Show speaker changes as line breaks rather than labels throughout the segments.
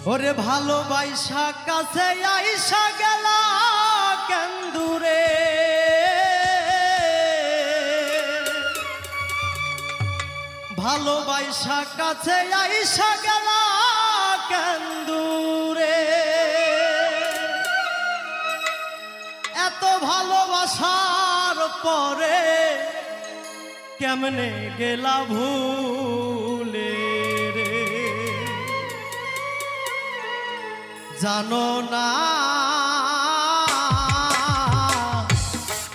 ওরে ভালোবাসা কাছে আইসা গেলা কেন্দুরে ভালোবাসা কাছে আইসা গেলা কেন্দুরে এত ভালোবাসার পরে কেমনে গেলা ভুলে রে জানো না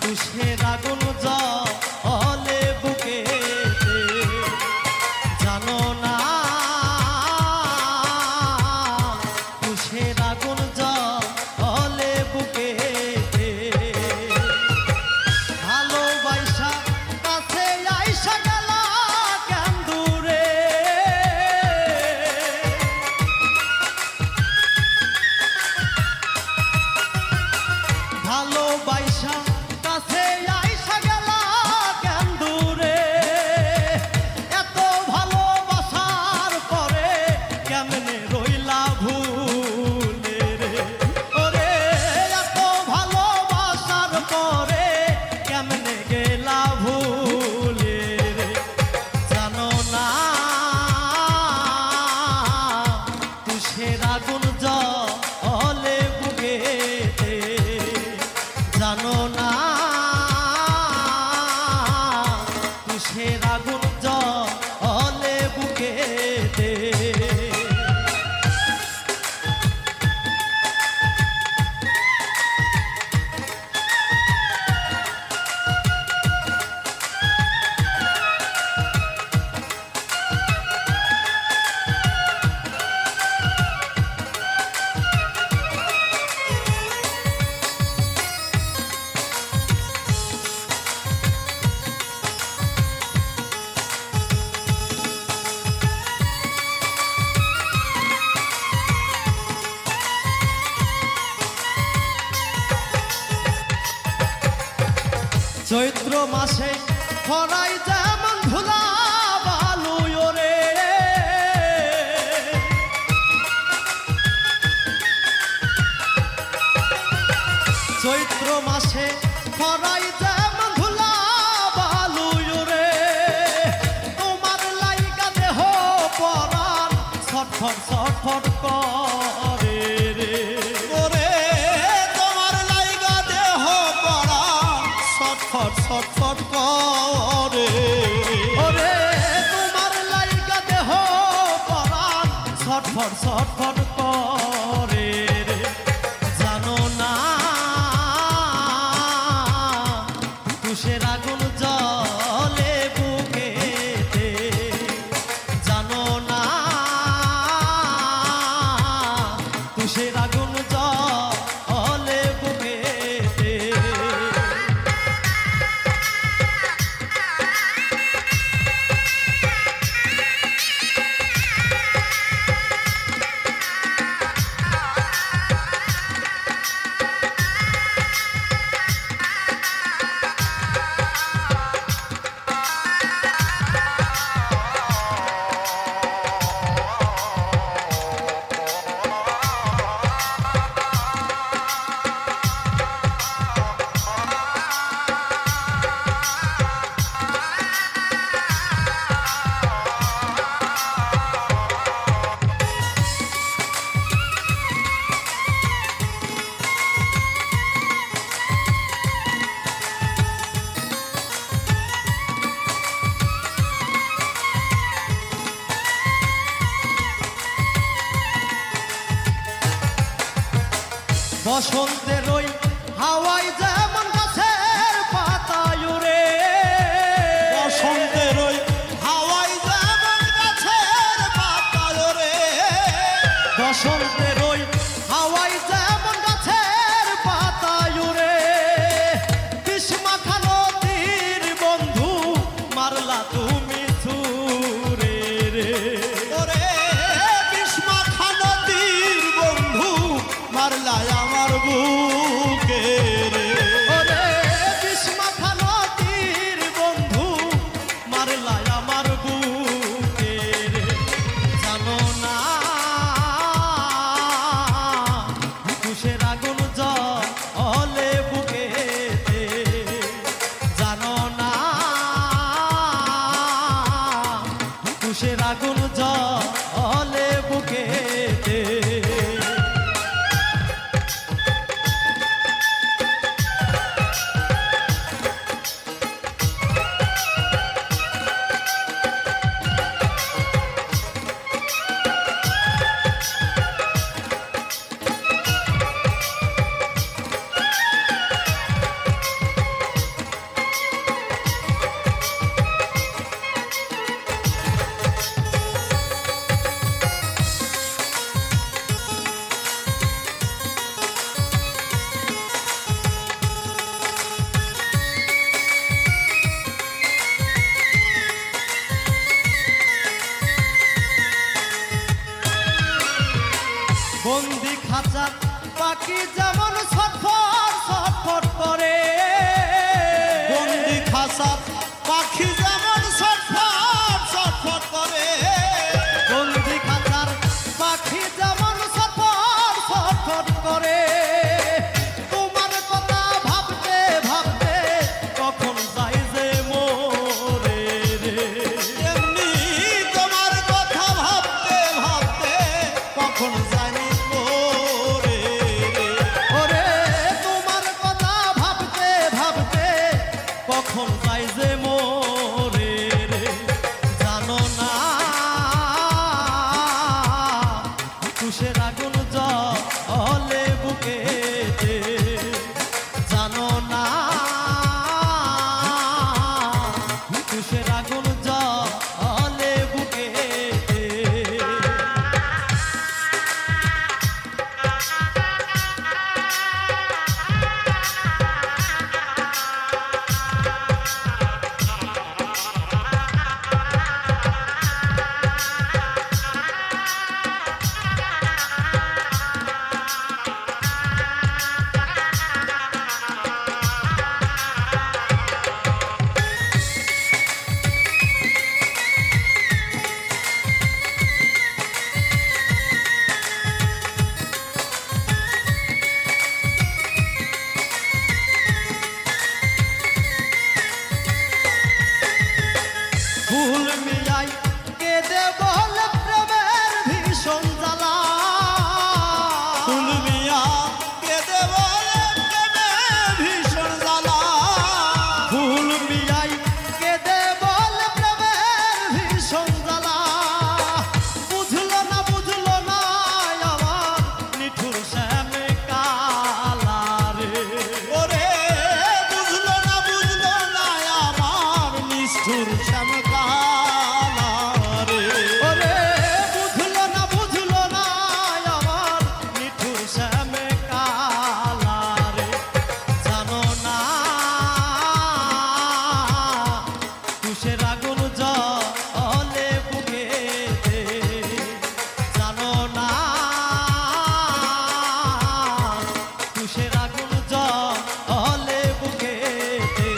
তুষের আগুন জ্বলে বুকেতে জানো না তুষের আগুন জ্বলে বুকেতে ভালোবাসা কাছে আইসা গেলা কেন্দুরে ভালোবাসা কাছে আইসা গেলা কেন্দুরে এত ভালোবাসার পরে কেমনে রইলা ভুলে রে ওরে এত ভালোবাসার পরে কেমনে গেলা ভুলে রে জানো না তুষের আগুন জ্বলে বুকেতে জানো না তুষের আগুন জ্বলে বুকেতে চৈত্র মাসে খরাই যেমন ধুলা বালু রে চৈত্র মাসে খরাই যেমন ধুলা বালু রে তোমার লাইগা দেহ পরাণ ছটফট ছটফট করে রে ওরে তোমার লাইগা দেহ পরাণ ছটফট ছটফট করে ওরে তোমার লাইগা দেহ পরাণ ছটফট ছটফট করে রে জানো না তুষের আগুন জ্বলে বুকেতে জানো না তুষের আগুন জ্বলে বুকেতে বসন্তের ওই হাওয়াই যেমন গাছের পাতায় রে বসন্তের ওই হাওয়াই যেমন গাছের পাতায় রে বসন্তের ওই হাওয়াই যেমন গাছের পাতায় রে বিষ্মাখা নদীর বন্ধু মারলা তুমি ছুরে রে ওরে বিষ্মাখা নদীর বন্ধু মারলা আমার বুকে রে ওরে বিষ্মাখা নদীর বন্ধু মারলা আমার বুকে রে জানো না বন্দি খাঁচার পাখি যেমন ছটফট ছটফট করে, বন্দি খাঁচার পাখি যেমন ছটফট ছটফট করে, বন্দি খাঁচার পাখি যেমন ছটফট ছটফট করে। তোমার কথা ভাবতে ভাবতে কখন যাই যে মোরে রে, এমনি তোমার কথা ভাবতে ভাবতে কখন যাই মোরে রে। ওরে তোমার কথা ভাবতে ভাবতে কখন যাই যে মোরে রে। জানো না তুষের আগুন জ্বলে বুকেতে, জানো না তুষের আগুন জ্বলে বুকেতে। ফুল মিয়াই কেঁদে বলে প্রেমের ভীষণ জ্বালা, ফুল মিয়া কেঁদে বলে প্রেমের ভীষণ জ্বালা, ফুল মিয়াই কেঁদে বলে প্রেমের ভীষণ জ্বালা। বুঝলো না আমার নিঠুর শ্যামে কালা রে। ওরে বুঝলো না আমার নিষ্ঠুর শ্যামে কালা রে। ওরে বুঝলো না আমার নিঠুর শ্যামে কালা রে। জানো না তুষের আগুন জ্বলে বুকেতে, জানো না তুষের আগুন জ্বলে বুকেতে।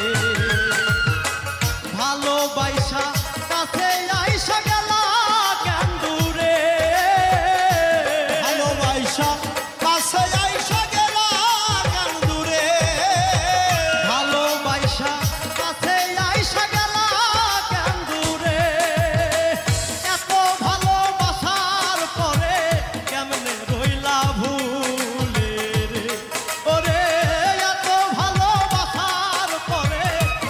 ভালোবাসা কাছে আইসা গেলা কেন দূরে, ভালোবাসা কাছে আইসা গেলা কেন দূরে, ভালোবাসা কাছে আইসা গেলা কেন দূরে। এত ভালোবাসার পরে কেমনে রইলা ভুলে রে। ওরে এত ভালোবাসার পরে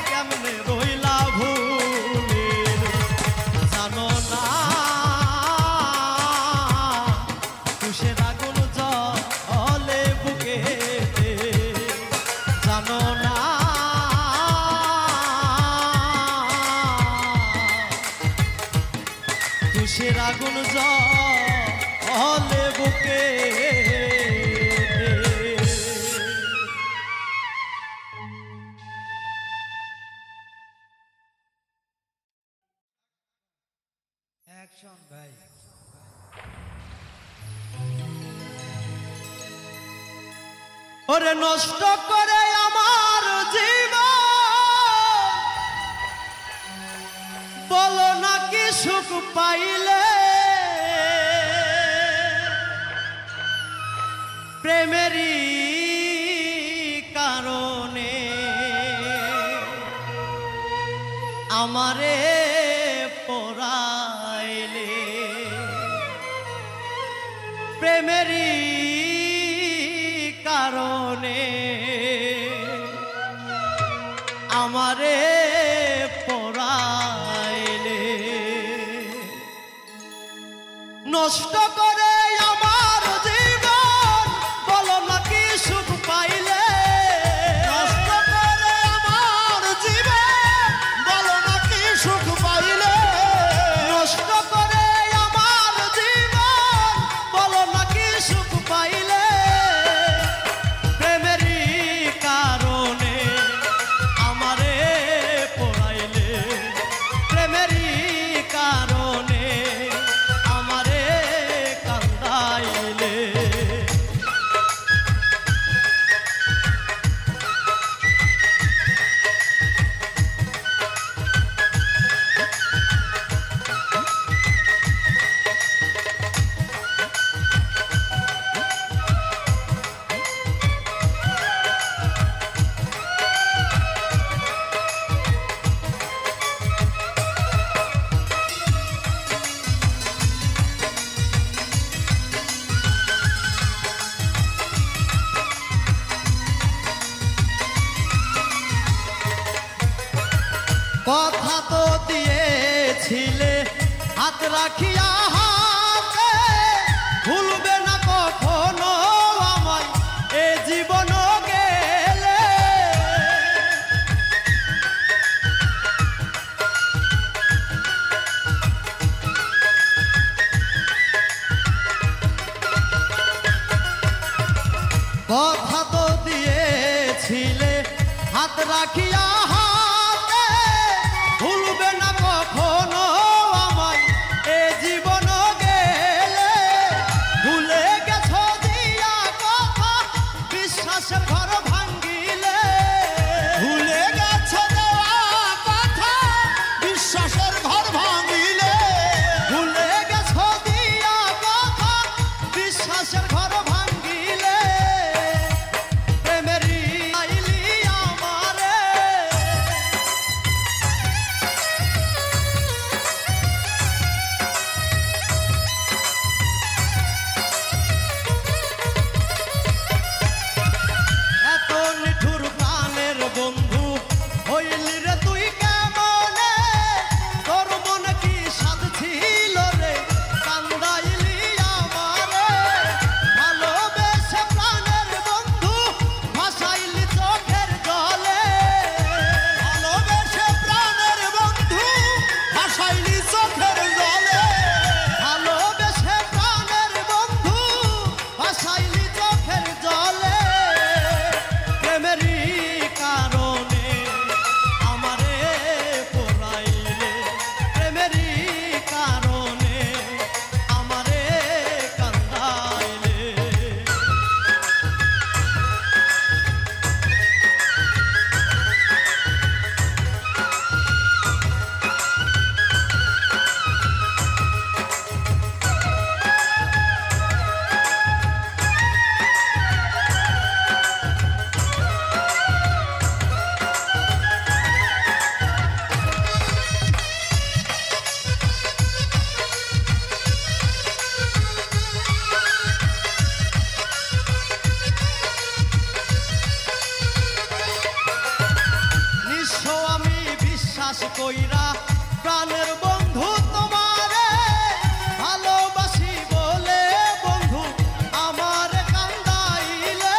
কেমনে রইলা ভুলে রে। জানো না তুষের আগুন জ্বলে বুকেতে, জানো না তুষের আগুন জ্বলে বুকেতে।
অ্যাকশন ভাই।
ওরে নষ্ট করে আমার জীবন, বলো না কি সুখ পাইলে, প্রেমেরই কারণে আমারে পরাইলে, প্রেমেরই কারণে আমারে পরাইলে। নষ্ট করে আমার জীবন, বলো না কি সুখ পাইলে, নষ্ট করে আমার জীবন, বলো না কি সুখ পাইলে, নষ্ট করে আমার জীবন, বলো না কি সুখ পাইলে, প্রেমেরই কারণে আমারে পরাইলে, প্রেমেরই কারণে আমারে কান্দাই তো দিয়েছিলে হাত রাখিয়া হাতে, ভুলবে না কখনো আমায় এ জীবন গেলে। কথা তো দিয়েছিলে হাত রাখিয়া হাতে, ভুলবে না কখনো আমায় এ জীবন গেলে। ভুলে গেছো দিয়া কথা বিশ্বাসের ঘর ভাঙ্গিলে,
ভুলে গেছো দেওয়া কথা বিশ্বাসের ঘর ভাঙিলে।
ভুলে গেছো দিয়া কথা বিশ্বাসের ঘর ভাঙ্গিলে। প্রেমেরই আইলি আমারে, এত নিঠুর প্রাণের বন্ধু হইলি রে তুই কেমনে? তোর মনে কি সাধ ছিল রে কান্দাইলি আমারে? ভালোবেসে প্রাণের বন্ধু ভাসাইলি চোখের জলে।
ভালোবেসে প্রাণের বন্ধু ভাসাইলি চোখের জলে।
ভালোবেসে প্রাণের বন্ধু ভাসাইলি চোখের জলে। প্রেমেরই কারণে আমারে পোড়াইলে, প্রেমেরই কারণে আমারে কান্দাইলে। নিঃস্ব আমি বিশ্বাস কইরা প্রাণের বন্ধু তোমারে ভালোবাসি বলে বন্ধু আমার কান্দাইলে।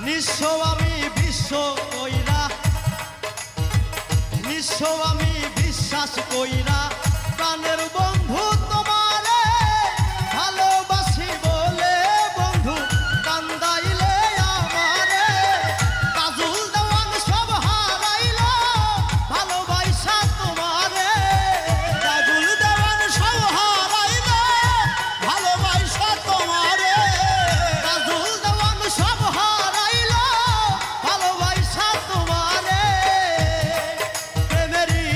নিঃস্ব আমি বিশ্ব কইরা, নিঃস্ব আমি বিশ্বাস কইরা প্রাণের বন্ধু তোমারে ভালোবাসি বলে বন্ধু কান্দাইলে আমারে। কাজল দেওয়ান সব হারাইল ভালোবাসা তোমারে।
কাজল দেওয়ান সব হারাইল ভালোবাসা তোমারে।
কাজল দেওয়ান সব হারাইল ভালোবাসা তোমারে। প্রেমেরই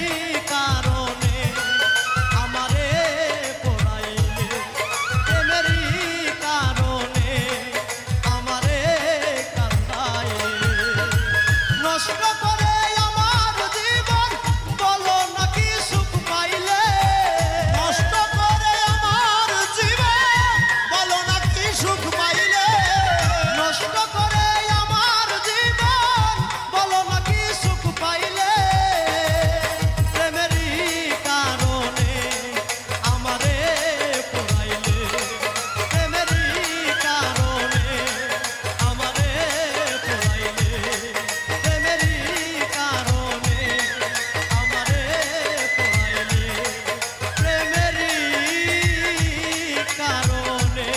কারণে আমারে পোড়াইলে, প্রেমেরই কারণে আমারে কান্দাইলে। নষ্ট করে আমার জীবন বলো নাকি সুখ পাইলে।
নষ্ট করে আমার জীবন বলো না কি সুখ পাইলে।
নষ্ট করে আমার জীবন বলো নাকি সুখ পাইলে। প্রেমেরই কারণে আমারে পোড়াইলে, প্রেমেরই কারণে আমারে পোড়াইলে, প্রেমেরই কারণে আমারে পোড়াইলে, প্রেমেরই কারণে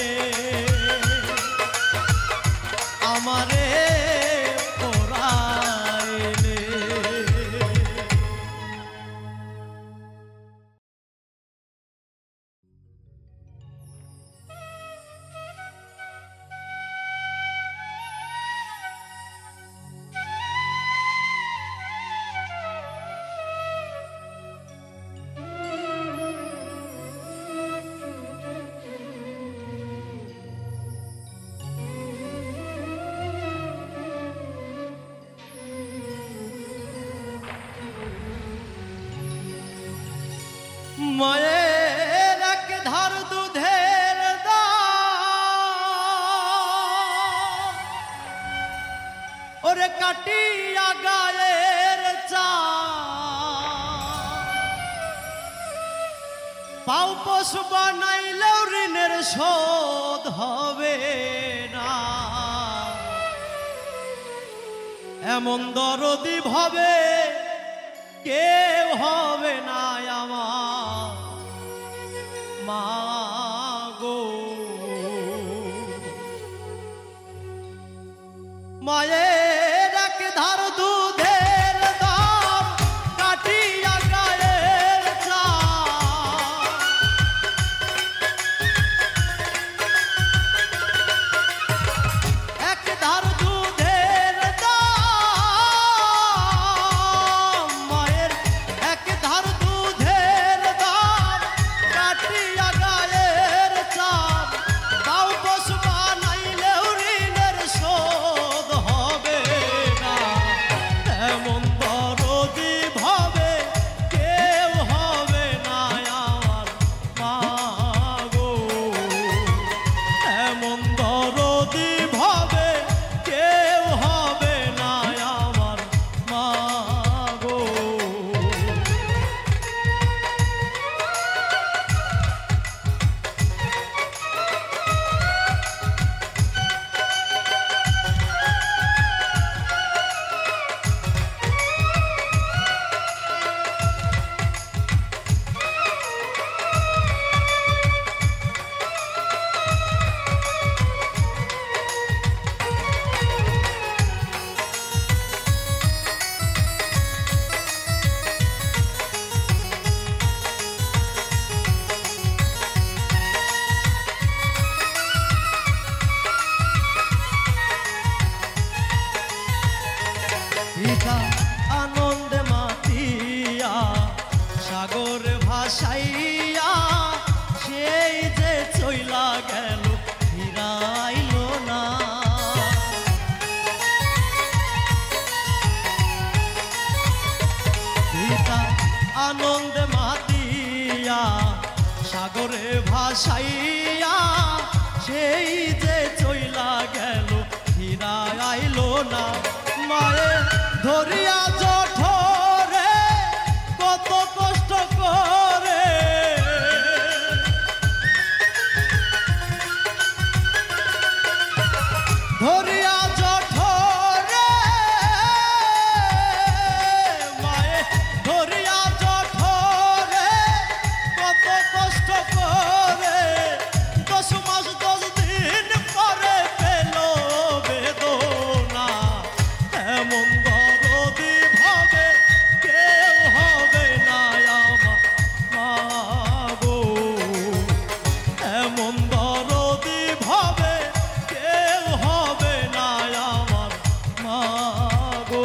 আমারে পোড়াইলে।
ওরে কাটিয়া গায়ের চা পাও পোষ বানাইলেও ঋণের শোধ হবে না এমন দরদি ভাবে কেউ হবে না আমার মা গো মায়ের এক ধার দুধের দাম কাটিয়া গায়ের চা এক ধার দুধের দাম মায়ের এক ধার দুধের দাম কাটিয়া গায়ের চা তাও বস বানাইলেও ঋণের শোধ হবে না এমন দরদি ভাবে কেউ হবে না আমার মা গো এমন দরদি ভাবে কেউ হবে না আমার মা গো পিতা আনন্দে মাতিয়া সাগর ভাসাইয়া সেই যে চইলা গেল ফিরাইল না পিতা আনন্দে মাতিয়া সাগরে ভাসাইয়া সেই যে চইলা গেল ফিরাইল না মায়ে ধরিয়া জঠরে কত কষ্ট করে ধরিয়া জঠরে মায়ে ধরিয়া জঠরে কত কষ্ট করে 10 মাস 10 দিন পরে পেল বেদনা এমন দরদি ভাবে কেউ হবে না আমার মা গো এমন দরদি ভাবে কেউ হবে না আমার মা গো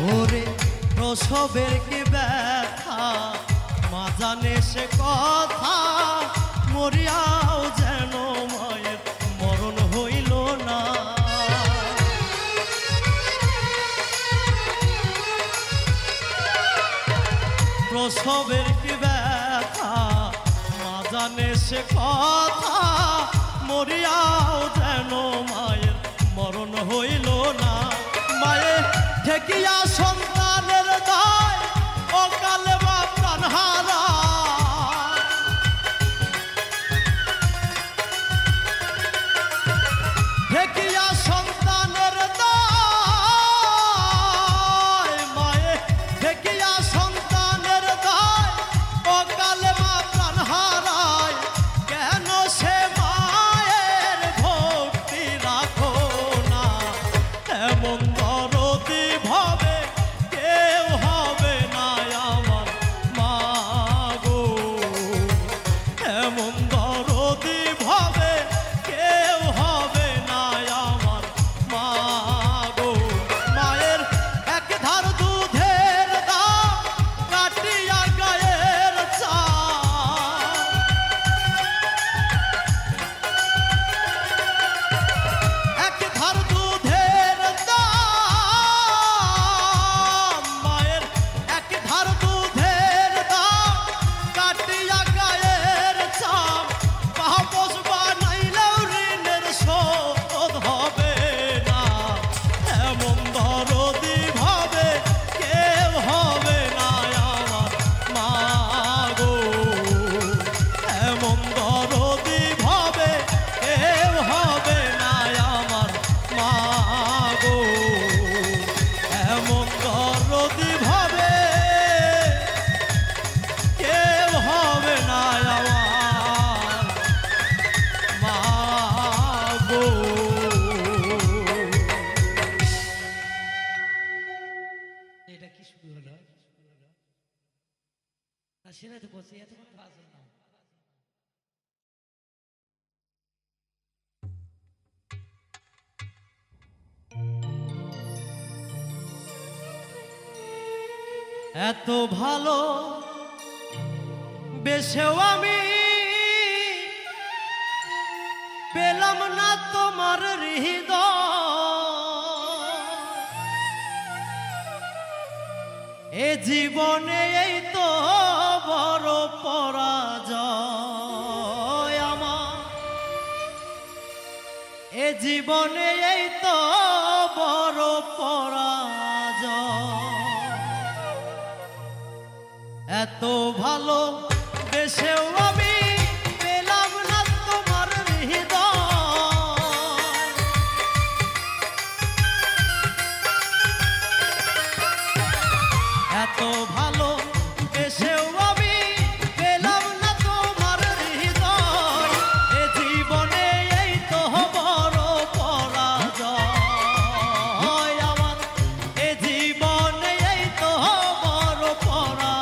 ওরে প্রসবের কি ব্যথা মা জানে সে কথা মরিয়াও যেন মায়ের মরণ হইল না প্রসবের কি ব্যথা মা জানে সে কথা মরিয়াও যেন মায়ের মরণ হইল না মায়ে ঠেকিয়া সন্তানের দায় অকালে বা প্রাণহারা ঠেকিয়া সন্তানের দায় মায়ে ঠেকিয়া সন্তানের দায় অকালে বা প্রাণহারায় কেন সে এমন দরদি ভাবে কেউ হবে না আমার মা গো। মায়ের এক ধার দুধের দাম কাটিয়া গায়ের চাল, এক ধার দুধের দাম, মায়ের এক ধার দুধের দাম কাটিয়া গায়ের চাম, পাপস বানাইলেও ঋণের শোধ হবে না। এমন দরদি ভাবে কেউ হবে না আমার মা গো। এমন দরদি ভাবে কেউ হবে না আমার মা গো। এমন দরদি ভাবে কেউ হবে না আমার মা গো।
এটা কি শুরু হলো? না সেটা তো বসে এতক্ষণ বাজে না।
এত ভালো বেশেও আমি পেলাম না তোমার হৃদয়। এ জীবনে এই তো বড় পরাজয় আমার, এ জীবনে এই তো বড় পরাজয়। এত ভালো বেশেও আমি পেলাম না তোমার হৃদয়। এত ভালো বেশেও আমি পেলাম না তোমার হৃদয়। এ জীবনে এই তো বড় পরাজয় আমার, এ জীবনে এই তো বড় পরাজয়।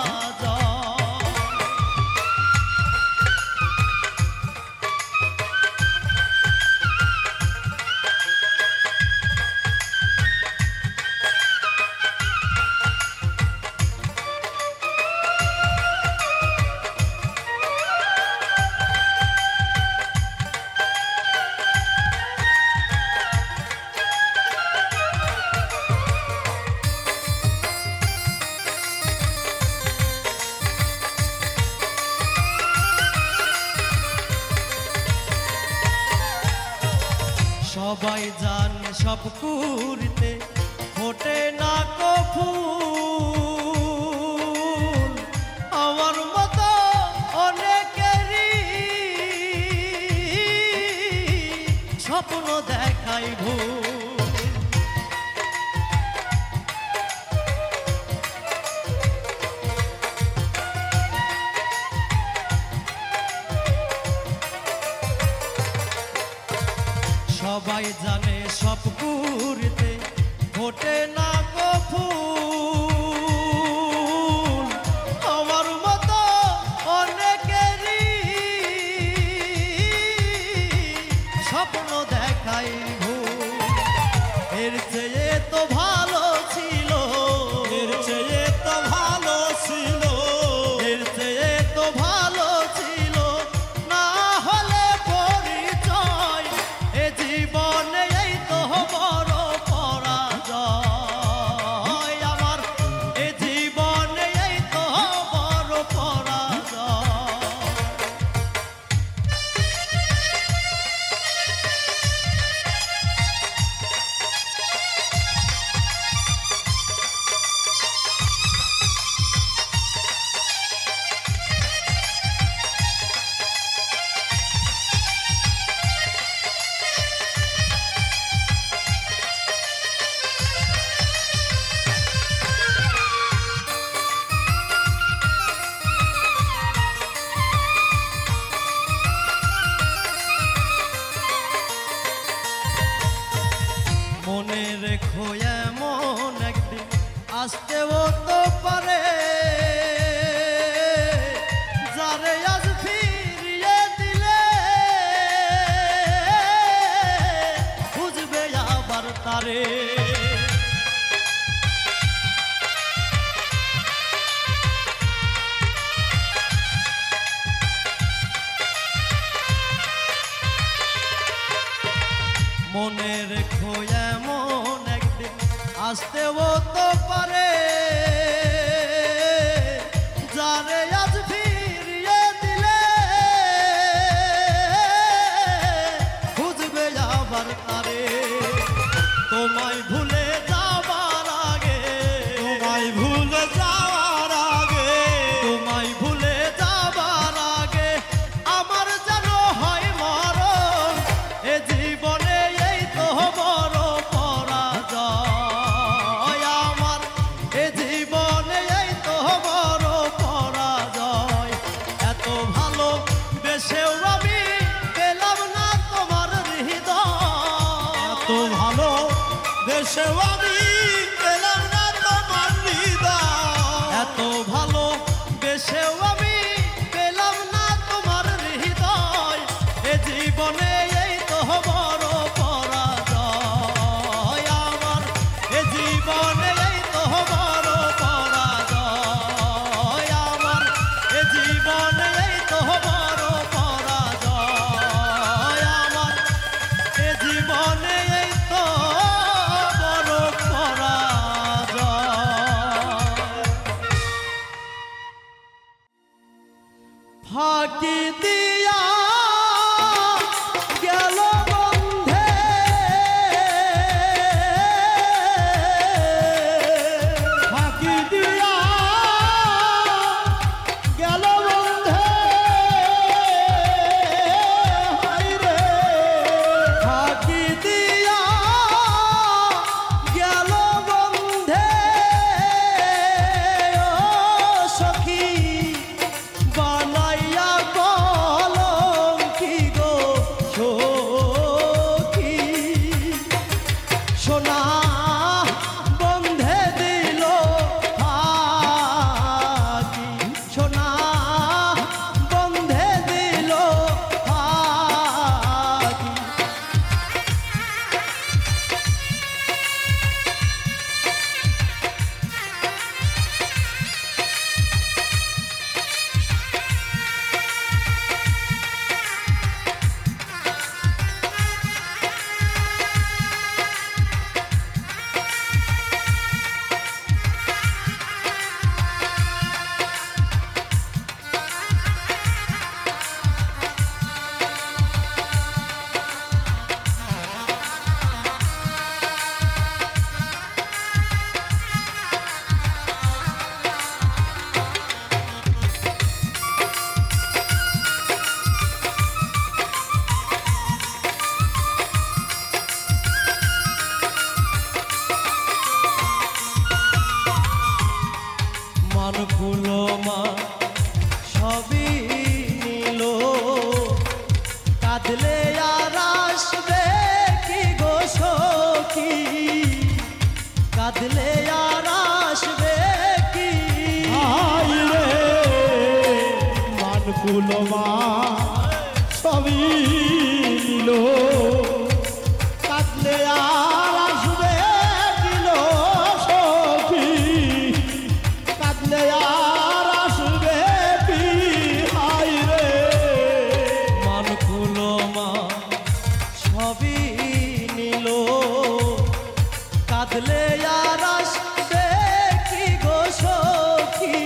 সবাই জানে সব কুড়িতে ফোটে না কো ফুল, আমার মতো অনেকেরই স্বপ্ন দেখাই ভুল। সবাই জানে সব কুড়িতে ফোটে না কো ফুল, আমার মতো অনেকেরই স্বপ্ন দেখাই ভুল। এর চেয়ে তো ভালো ছিল, এর চেয়ে তো ভালো ছিল, এর চেয়ে তো ভালো ছিল না হলে পরিচয়। এ জীবনে এই তো বড় পরাজয় আমার, মনে রেখো এমন একদিন আসতেও তো পারে, যারে আজ ফিরিয়ে দিলে খুঁজবে আবার তারে। তোমায় ভুলে যাবার আগে, তোমায় ভুলে যাওয়ার আগে, তোমায় ভুলে যাবার আগে আমার যেন হয় মরণ। এ জীবনে এই তো বড় পরাজয় আমার, এ জীবনে এই তো বড় পরাজয়। এত ভালো বেশেও আমি পেলাম না তোমার হৃদয়, এত ভালো বেশেও আমি পেলাম না তোমার হৃদয়, এত ভালো বেশেও আমি পেলাম না তোমার হৃদয়। এ জীবনে এই তো বড় পরাজয় আমার, এ জীবনে এই তো বড় পরাজয় আমার, এ জীবনে এই তো বড় পরাজয় আমার, এ জীবনে এই তো বড় পরাজয়। ফাঁকি দিয়া গেল বন্ধে, ফাঁকি দিয়া গেল বন্ধে, হায়রে ফাঁকি দিয়া গেল বন্ধে। ও সখী বানাইয়া কলঙ্কি গো সখী, সোনা বন্ধে দিল ফাঁকি, সোনা বন্ধে দিল ফাঁকি। মানকুলো মা সবই নিল, কাঁদলে আর আসবে কি গো সখী, কাঁদলে আর আসবে কি।
হায়রে মানকুলো মা সবই নিল, কাঁদলে আর আসবে কিল সখী, কাঁদলে আর আসবে কি। হায়রে
মানকুলো মা সবই নিল, কাঁদলে আর আসবে কি গো সখী,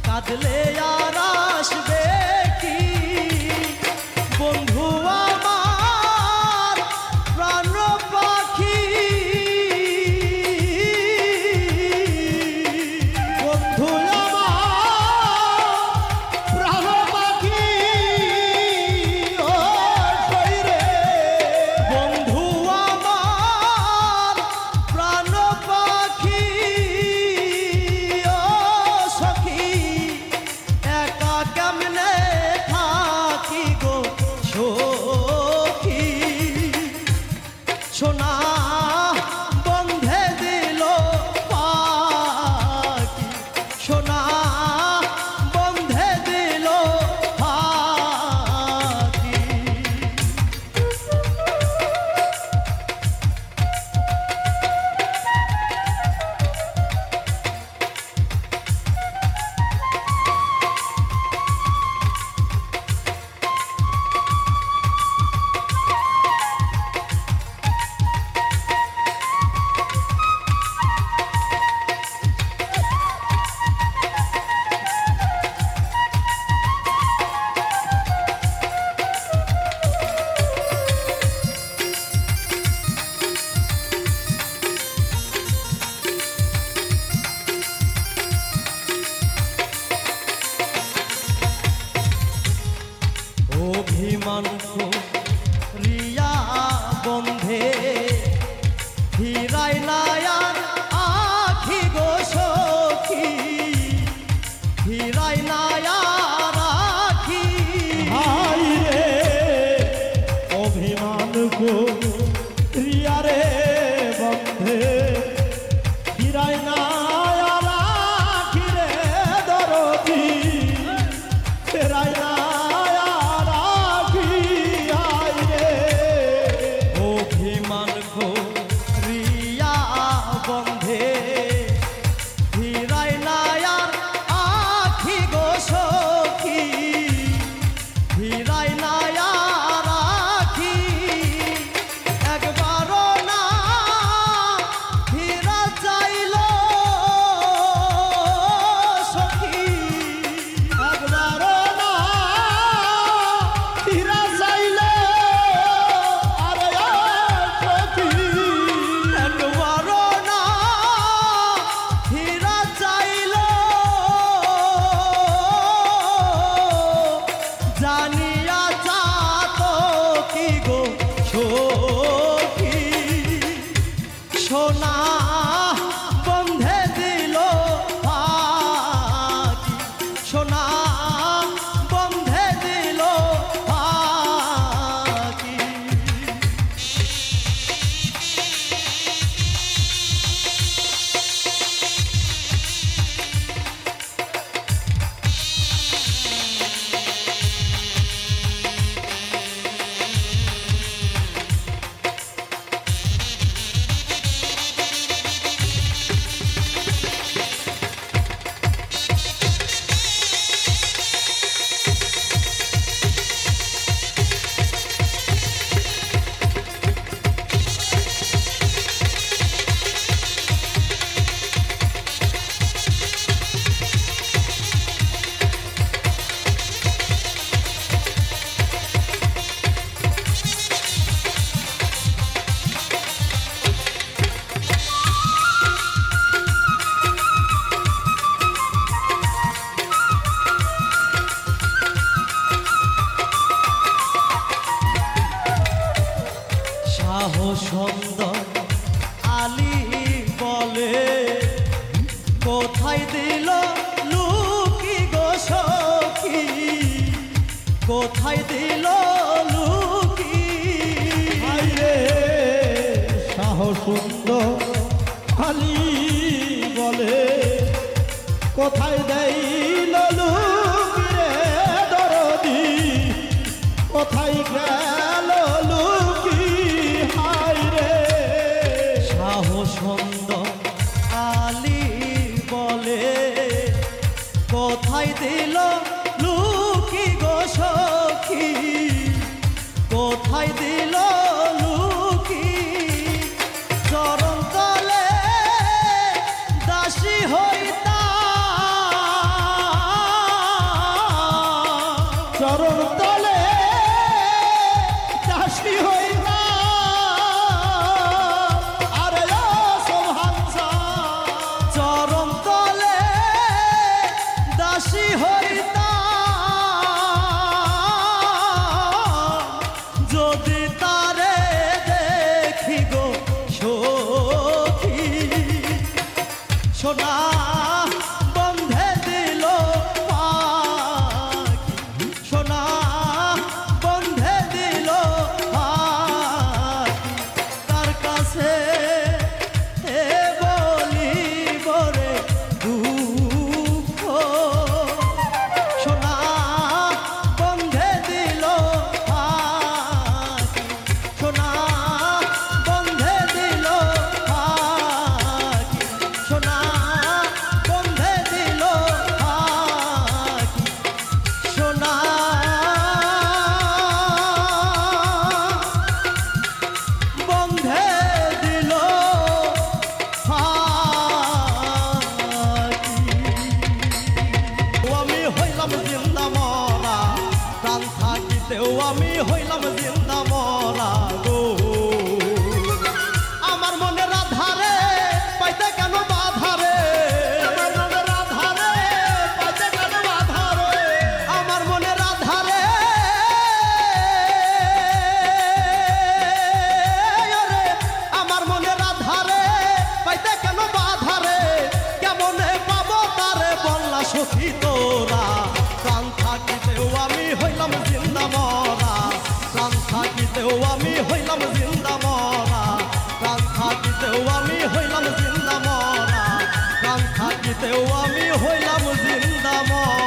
কাঁদলে আর আসবে কি। অভিমান রিয়া বন্ধে ফিরাই নায়ার আখি গো সখী ফিরাই নায়ার আখি
হাই রে অভিমান গো রিয়া রে বন্ধে ফিরাই না রাখি রে দরদি ফিরাই না রাখি হাই রে
অভিমান রিয়া বন্ধে ফিরাই নায়ার আখি গো সখী ফিরাই নায়ার আখি একবারও না ফিরা চাইল সখী
একবারও না ফিরা চাইলে আরে সখী
একবারও না ফিরা চাইল জানিয়া যাত কি গো সখী সোনা বন্ধে দিল ফাঁকি সোনা বন্ধে দিল ফাঁকি সাহসন্দর আলী বলে কোথায় দিল লুকি গো সখী কোথায় দিল লুকি
হাই রে সাহসুন্দর আলী বলে কোথায় দেইল লুক রে দরদি কোথায় গেল লুকি হাই রে
সাহসন্দর আলী বলে কোথায় দিল লুকি গো সখী কোথায় দিল লুকি চরণ তলে দাসী হইতা
চরণ তলে চাষি হইতা আরে ও সোহানসা
চরণ তলে দাসী হইতা যদি তারে দেখি গো সখী সোনা বন্ধে দিল পাখি সোনা বন্ধে দিল পাখি তার কাছে এ বলিব রে দুঃখ সোনা বন্ধে দিল পাখি সোনা বন্ধে দিল পাখি সোনা বন্ধে দিল পাখি সোনা বন্ধে দিল পাখি আমি হইলাম জিন্দা মরা প্রাণ থাকিতেও আমি হইলাম জিন্দা মরা গো আমার মনে রাধারে পাইতে কেন বাধারে
আমার মনে রাধারে পাইতে কেন বাধারে
আমার মনে রাধারে জিন্দা মরা প্রাণ থাকিতেও আমি হইলাম জিন্দা মরা